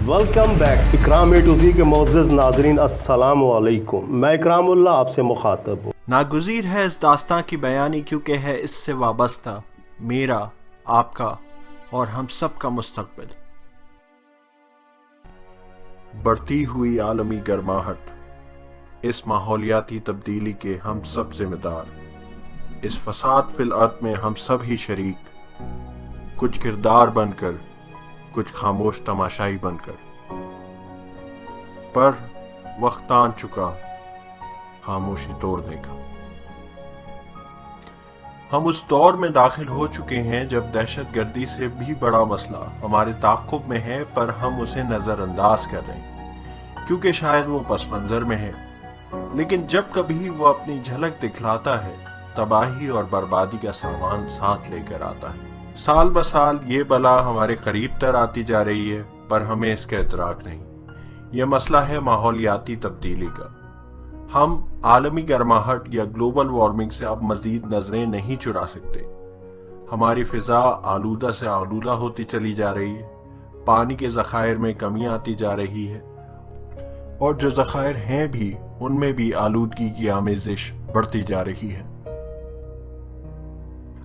Welcome back Ikram A to ज़ी के मोअज़्ज़ज़ नाज़रीन अस्सलाम वालेकुम। मैं इकरामुल्लाह आपसे मुखातब हूँ। नागुज़ीर है इस दास्तां की बयानी क्योंकि है इससे वाबस्ता मेरा, आपका और हम सब का मुस्तक़बिल। बढ़ती हुई आलमी गर्माहट, इस माहौलियाती तब्दीली के हम सब जिम्मेदार। इस फसाद फिल अर्द में हम सब ही शरीक, कुछ किरदार बनकर, कुछ खामोश तमाशाई बनकर। पर वक्त आन चुका खामोशी तोड़ने का। हम उस दौर में दाखिल हो चुके हैं जब दहशत गर्दी से भी बड़ा मसला हमारे ताक़ुब में है, पर हम उसे नज़रअंदाज कर रहे हैं क्योंकि शायद वो पस मंज़र में है। लेकिन जब कभी वो अपनी झलक दिखलाता है, तबाही और बर्बादी का सामान साथ लेकर आता है। साल ब साल ये बला हमारे करीब तर आती जा रही है, पर हमें इसका इदराक नहीं। यह मसला है माहौलियाती तब्दीली का। हम आलमी गर्माहट या ग्लोबल वार्मिंग से अब मजीद नजरें नहीं चुरा सकते। हमारी फिजा आलूदा से आलूदा होती चली जा रही है, पानी के ज़खायर में कमी आती जा रही है, और जो ज़खायर हैं भी उनमें भी आलूदगी की आमेज़िश बढ़ती जा रही है।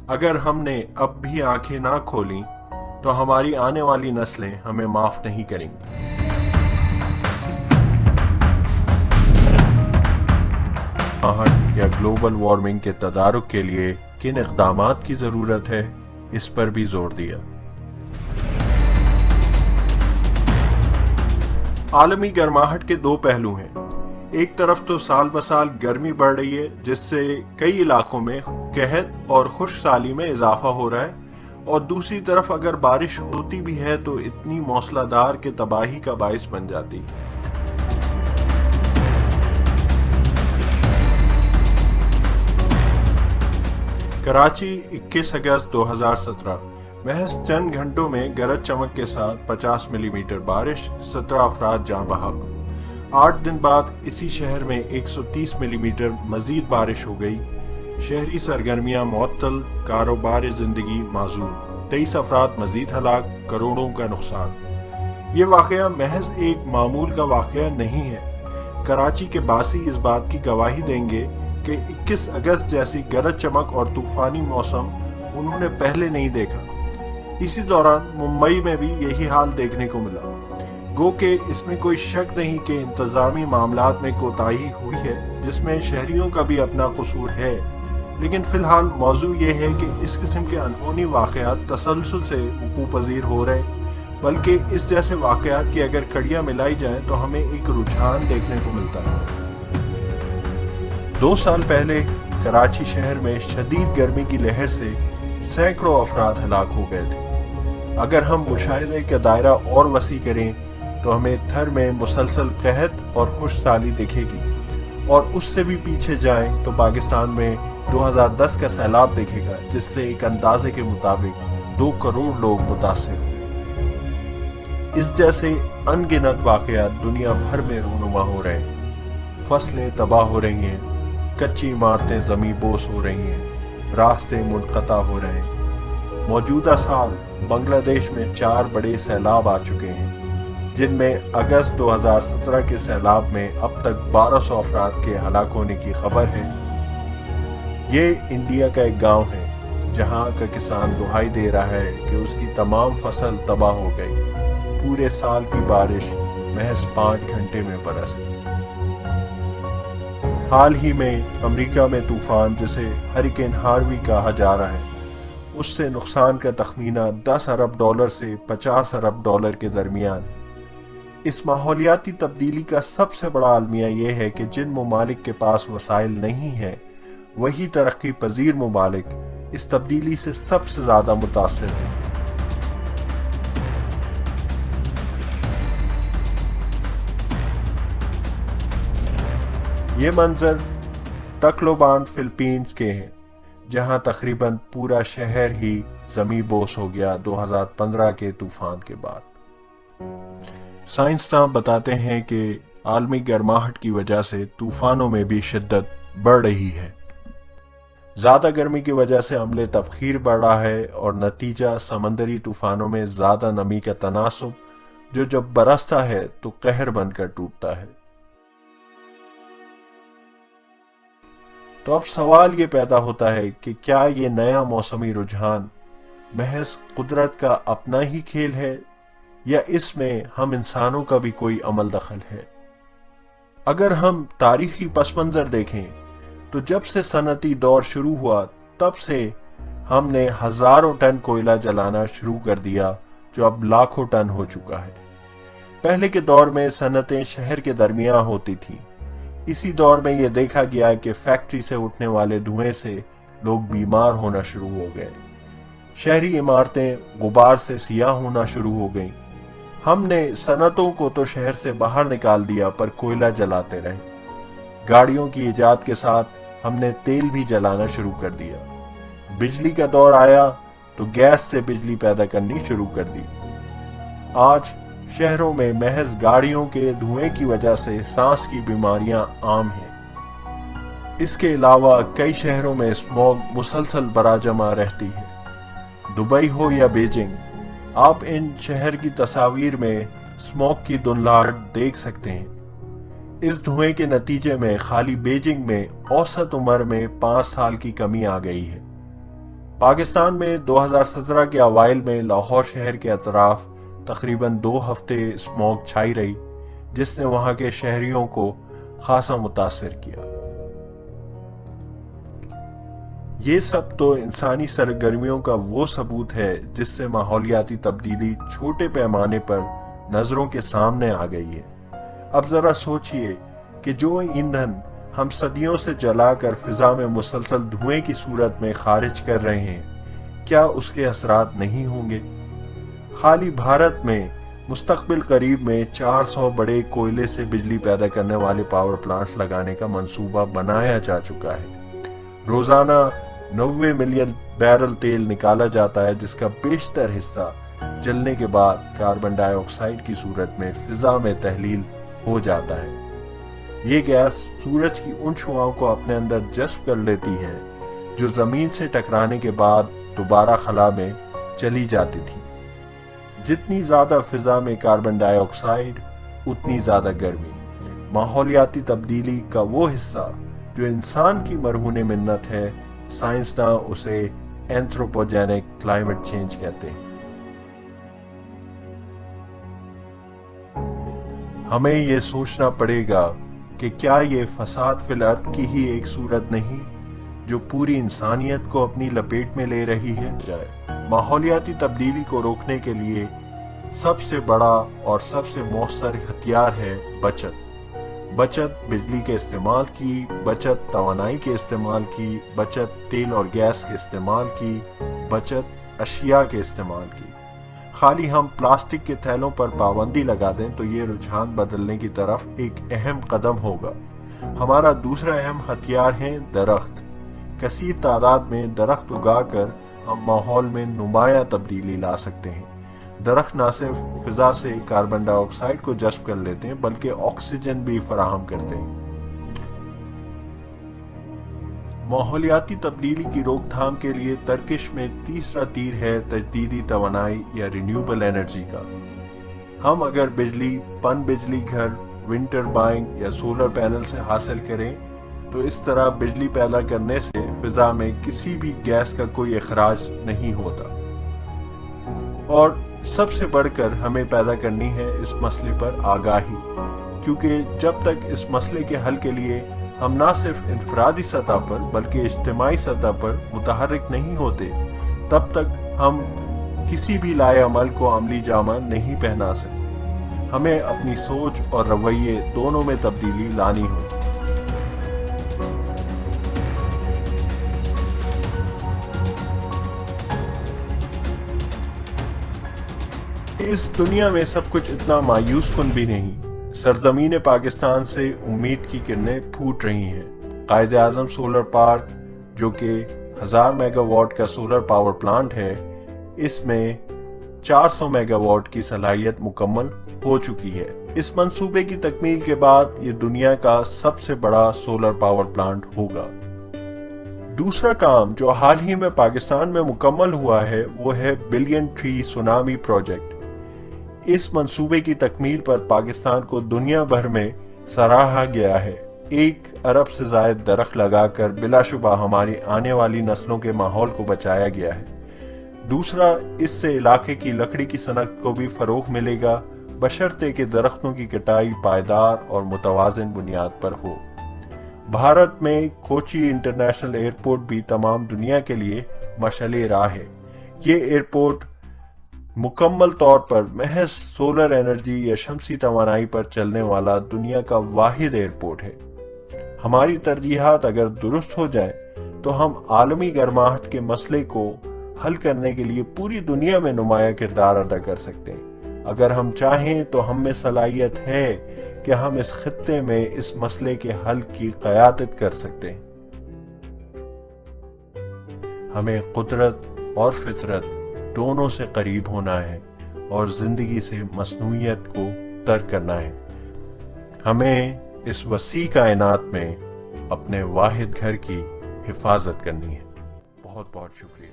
अगर हमने अब भी आंखें ना खोली तो हमारी आने वाली नस्लें हमें माफ नहीं करेंगी। या ग्लोबल वार्मिंग के तदारुक के लिए किन इक़दामात की जरूरत है, इस पर भी जोर दिया। आलमी गर्माहट के दो पहलू हैं। एक तरफ तो साल ब साल गर्मी बढ़ रही है, जिससे कई इलाकों में कहत और खुश्क साली में इजाफा हो रहा है, और दूसरी तरफ अगर बारिश होती भी है तो इतनी मौसलाधार के तबाही का बाइस बन जाती है। कराची 21 अगस्त 2017। महज चंद घंटों में गरज चमक के साथ 50 मिलीमीटर बारिश, 17 अफराद जाँ बहक। 8 दिन बाद इसी शहर में 130 मिलीमीटर मजीद बारिश हो गई। शहरी सरगर्मियां मुअत्तल, कारोबार जिंदगी माजूल, 23 अफराद मजीद हलाक, करोड़ों का नुकसान। ये वाकया महज एक मामूल का वाकया नहीं है। कराची के बासी इस बात की गवाही देंगे कि 21 अगस्त जैसी गरज चमक और तूफानी मौसम उन्होंने पहले नहीं देखा। इसी दौरान मुंबई में भी यही हाल देखने को मिला। गो के इसमें कोई शक नहीं कि इंतजामी मामलात में कोताही हुई है, जिसमें शहरियों का भी अपना कसूर है। लेकिन फिलहाल मौजू ये है कि इस किस्म के अनहोनी वाक़यात तसलसल से वक़ूअ पज़ीर हो रहे हैं, बल्कि इस जैसे वाक़यात की अगर कड़ियाँ मिलाई जाएं तो हमें एक रुझान देखने को मिलता है। 2 साल पहले कराची शहर में शदीद गर्मी की लहर से सैकड़ों अफराद हलाक हो गए थे। अगर हम मुशाहिदे का दायरा और वसी करें तो हमें थर में मुसलसल कहत और खुश्क साली दिखेगी, और उससे भी पीछे जाएं तो पाकिस्तान में 2010 का सैलाब दिखेगा, जिससे एक अंदाजे के मुताबिक 2 करोड़ लोग मुतासिर हुए। इस जैसे अनगिनत वाक़यात दुनिया भर में रूनुमा हो रहे हैं। फसलें तबाह हो रही हैं, कच्ची इमारतें ज़मीं बोस हो रही हैं, रास्ते मुनक़ता हो रहे हैं। मौजूदा साल बांग्लादेश में 4 बड़े सैलाब आ चुके हैं, जिनमें अगस्त 2017 के सैलाब में अब तक 1200 अफराद के हलाक होने की खबर है। ये इंडिया का एक गांव है जहां का किसान दुहाई दे रहा है कि उसकी तमाम फसल तबाह हो गई। पूरे साल की बारिश महज 5 घंटे में बरसी। हाल ही में अमेरिका में तूफान, जिसे हरिकेन हार्वी कहा जा रहा है, उससे नुकसान का तखमीना $10 अरब से $50 अरब के दरमियान। इस माहौलियाती तब्दीली का सबसे बड़ा अलमिया यह है कि जिन ममालिक के पास वसाइल नहीं है, वही तरक्की पजीर ममालिक इस तब्दीली से सबसे ज्यादा मुतासिर हैं। ये मंजर तकलोबान फिलीपींस के हैं, जहां तकरीबन पूरा शहर ही जमी बोस हो गया 2015 के तूफान के बाद। साइंसदान बताते हैं कि आलमी गर्माहट की वजह से तूफानों में भी शिद्दत बढ़ रही है। ज़्यादा गर्मी की वजह से अम्ले तफ़ख़ीर बढ़ रहा है और नतीजा समंदरी तूफ़ानों में ज़्यादा नमी का तनासुब جو جب برستا ہے تو قہر بن کر ٹوٹتا ہے۔ تو اب سوال یہ پیدا ہوتا ہے کہ کیا یہ نیا موسمی رجحان محض قدرت کا اپنا ہی کھیل ہے یا اس میں ہم انسانوں کا بھی کوئی عمل دخل ہے؟ اگر ہم تاریخی پس منظر دیکھیں تو جب سے صنعتی دور شروع ہوا تب سے ہم نے ہزاروں ٹن کوئلہ جلانا شروع کر دیا، جو اب لاکھوں ٹن ہو چکا ہے۔ پہلے کے دور میں صنعتیں شہر کے درمیان ہوتی تھیں۔ اسی دور میں یہ دیکھا گیا کہ فیکٹری سے اٹھنے والے دھوئیں سے لوگ بیمار ہونا شروع ہو گئے، شہری عمارتیں غبار سے سیاہ ہونا شروع ہو گئیں۔ ہم نے صنعتوں کو تو شہر سے باہر نکال دیا پر کوئلہ جلاتے رہے۔ گاڑیوں کی ایجاد کے ساتھ ہم نے تیل بھی جلانا شروع کر دیا۔ بجلی کا دور آیا تو گیس سے بجلی پیدا کرنی شروع کر دی۔ آج شہروں میں محض گاڑیوں کے دھوئیں کی وجہ سے سانس کی بیماریاں عام ہیں۔ اس کے علاوہ کئی شہروں میں اسموگ مسلسل براجما رہتی ہے۔ دبئی ہو یا بیجنگ، آپ ان شہر کی تصاویر میں اسموگ کی دھندلاہٹ دیکھ سکتے ہیں۔ اس دھوئیں کے نتیجے میں خالی بیجنگ میں اوسط عمر میں 5 سال کی کمی آ گئی ہے۔ پاکستان میں 2017 کے اوائل میں لاہور شہر کے اطراف تقریباً 2 ہفتے اسموگ چھائی رہی، جس نے وہاں کے شہریوں کو خاصا متاثر کیا۔ یہ سب تو انسانی سرگرمیوں کا وہ ثبوت ہے جس سے ماحولیاتی تبدیلی چھوٹے پیمانے پر نظروں کے سامنے آ گئی ہے۔ اب ذرا سوچئے کہ جو ایندھن ہم صدیوں سے جلا کر فضا میں مسلسل دھوئیں کی صورت میں خارج کر رہے ہیں، کیا اس کے اثرات نہیں ہوں گے؟ خالی بھارت میں مستقبل قریب میں 400 بڑے کوئلے سے بجلی پیدا کرنے والے پاور پلانٹس لگانے کا منصوبہ بنایا جا چکا ہے۔ روزانہ 90 ملین بیرل تیل نکالا جاتا ہے، جس کا بیشتر حصہ جلنے کے بعد کاربن ڈائی آکسائیڈ کی صورت میں فضا میں تحلیل ہو جاتا ہے۔ یہ گیس سورج کی ان شعاؤں کو اپنے اندر جذب کر لیتی ہے جو زمین سے ٹکرانے کے بعد دوبارہ خلا میں چلی جاتی تھی۔ جتنی زیادہ فضا میں کاربن ڈائی آکسائیڈ اتنی زیادہ گرمی۔ ماحولیاتی تبدیلی کا وہ حصہ جو انسان کی مرہون منت ہے، سائنسداں اسے اینتھروپوجینک کلائمیٹ چینج کہتے ہیں۔ ہمیں یہ سوچنا پڑے گا کہ کیا یہ فساد فی الارض کی ہی ایک صورت نہیں جو پوری انسانیت کو اپنی لپیٹ میں لے رہی ہے؟ ماحولیاتی تبدیلی کو روکنے کے لیے سب سے بڑا اور سب سے مؤثر ہتھیار ہے بچت بجلی کے استعمال کی، بچت توانائی کے استعمال کی، بچت تیل اور گیس کے استعمال کی، بچت اشیاء کے استعمال کی۔ خالی ہم پلاسٹک کے تھیلوں پر پابندی لگا دیں تو یہ رجحان بدلنے کی طرف ایک اہم قدم ہوگا۔ ہمارا دوسرا اہم ہتھیار ہے درخت۔ کثیر تعداد میں درخت اگا کر ہم ماحول میں نمایاں تبدیلی لا سکتے ہیں۔ درخت نہ صرف فضا سے کاربن ڈائی آکسائیڈ کو جذب کر لیتے ہیں بلکہ آکسیجن بھی فراہم کرتے ہیں۔ ماحولیاتی تبدیلی کی روک تھام کے لیے ترکش میں تیسرا تیر ہے تجدیدی توانائی یا رینیوبل انرجی کا۔ ہم اگر بجلی پن بجلی گھر، ونڈ ٹربائن یا سولر پینل سے حاصل کریں تو اس طرح بجلی پیدا کرنے سے فضا میں کسی بھی گیس کا کوئی اخراج نہیں ہوتا۔ اور سب سے بڑھ کر ہمیں پیدا کرنی ہے اس مسئلے پر آگاہی، کیونکہ جب تک اس مسئلے کے حل کے لیے ہم نہ صرف انفرادی سطح پر بلکہ اجتماعی سطح پر متحرک نہیں ہوتے، تب تک ہم کسی بھی لائے عمل کو عملی جامہ نہیں پہنا سکتے۔ ہمیں اپنی سوچ اور رویے دونوں میں تبدیلی لانی ہو۔ اس دنیا میں سب کچھ اتنا مایوس کن بھی نہیں۔ سرزمین پاکستان سے امید کی کرنیں پھوٹ رہی ہیں۔ قائد اعظم سولر پارک جو کہ 1000 میگا واٹ کا سولر پاور پلانٹ ہے، اس میں 400 میگا واٹ کی صلاحیت مکمل ہو چکی ہے۔ اس منصوبے کی تکمیل کے بعد یہ دنیا کا سب سے بڑا سولر پاور پلانٹ ہوگا۔ دوسرا کام جو حال ہی میں پاکستان میں مکمل ہوا ہے وہ ہے بلین ٹری سونامی پروجیکٹ۔ इस मंसूबे की तकमील पर पाकिस्तान को दुनिया भर में सराहा गया है। 1 अरब से ज़ायद दरख्त लगाकर बिलाशुबा हमारी आने वाली नस्लों के माहौल को बचाया गया है। दूसरा, इससे इलाके की लकड़ी की सनत को भी फरोग मिलेगा, बशर्ते कि दरख्तों की कटाई पायदार और मुतवाज़िन बुनियाद पर हो। भारत में कोची इंटरनेशनल एयरपोर्ट भी तमाम दुनिया के लिए मशअले राह है। ये एयरपोर्ट मुकम्मल तौर पर महज सोलर एनर्जी या शमसी तवानाई पर चलने वाला दुनिया का वाहिद एयरपोर्ट है। हमारी तरजीहात अगर दुरुस्त हो जाए तो हम आलमी गर्माहट के मसले को हल करने के लिए पूरी दुनिया में नुमाया किरदार अदा कर सकते हैं। अगर हम चाहें तो हम में सलाहियत है कि हम इस खित्ते में इस मसले के हल की क़यादत कर सकते हैं। हमें कुदरत और फितरत दोनों से करीब होना है और जिंदगी से मसनूइयत को तर्क करना है। हमें इस वसी कायनात में अपने वाहिद घर की हिफाजत करनी है। बहुत बहुत शुक्रिया।